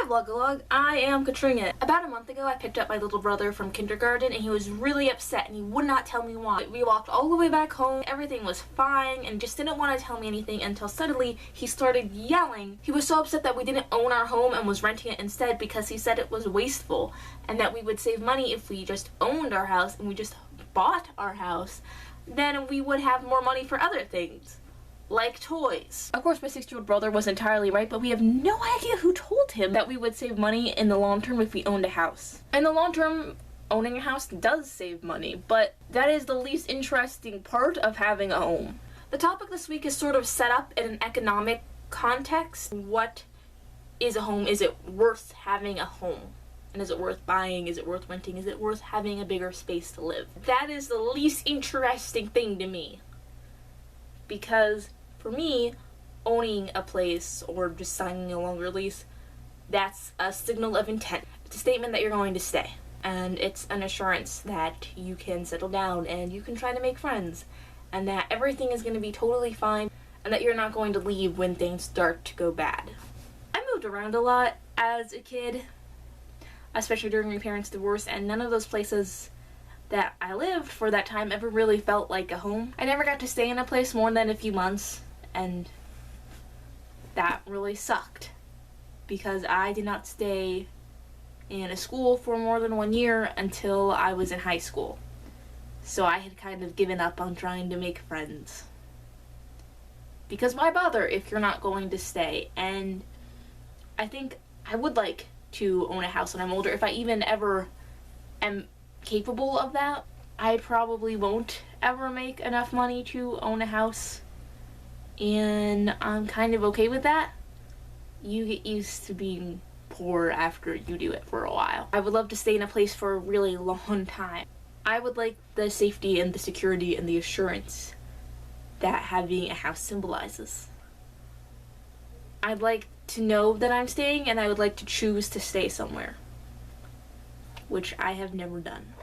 Hi Vlogalogue, I am Katrina. About a month ago I picked up my little brother from kindergarten and he was really upset and he would not tell me why. We walked all the way back home, everything was fine, and just didn't want to tell me anything until suddenly he started yelling. He was so upset that we didn't own our home and was renting it instead because he said it was wasteful and that we would save money if we just owned our house and we just bought our house. Then we would have more money for other things. Like toys. Of course, my 6-year-old brother was entirely right, but we have no idea who told him that we would save money in the long term if we owned a house. In the long term, owning a house does save money, but that is the least interesting part of having a home. The topic this week is sort of set up in an economic context. What is a home? Is it worth having a home? And is it worth buying? Is it worth renting? Is it worth having a bigger space to live? That is the least interesting thing to me. Because for me, owning a place or just signing a longer lease, that's a signal of intent. It's a statement that you're going to stay. And it's an assurance that you can settle down and you can try to make friends. And that everything is going to be totally fine. And that you're not going to leave when things start to go bad. I moved around a lot as a kid, especially during my parents' divorce, and none of those places that I lived for that time ever really felt like a home. I never got to stay in a place more than a few months, and that really sucked because I did not stay in a school for more than 1 year until I was in high school. So I had kind of given up on trying to make friends. Because why bother if you're not going to stay? And I think I would like to own a house when I'm older, if I even ever am capable of that. I probably won't ever make enough money to own a house, and I'm kind of okay with that. You get used to being poor after you do it for a while. I would love to stay in a place for a really long time. I would like the safety and the security and the assurance that having a house symbolizes. I'd like to know that I'm staying, and I would like to choose to stay somewhere, which I have never done.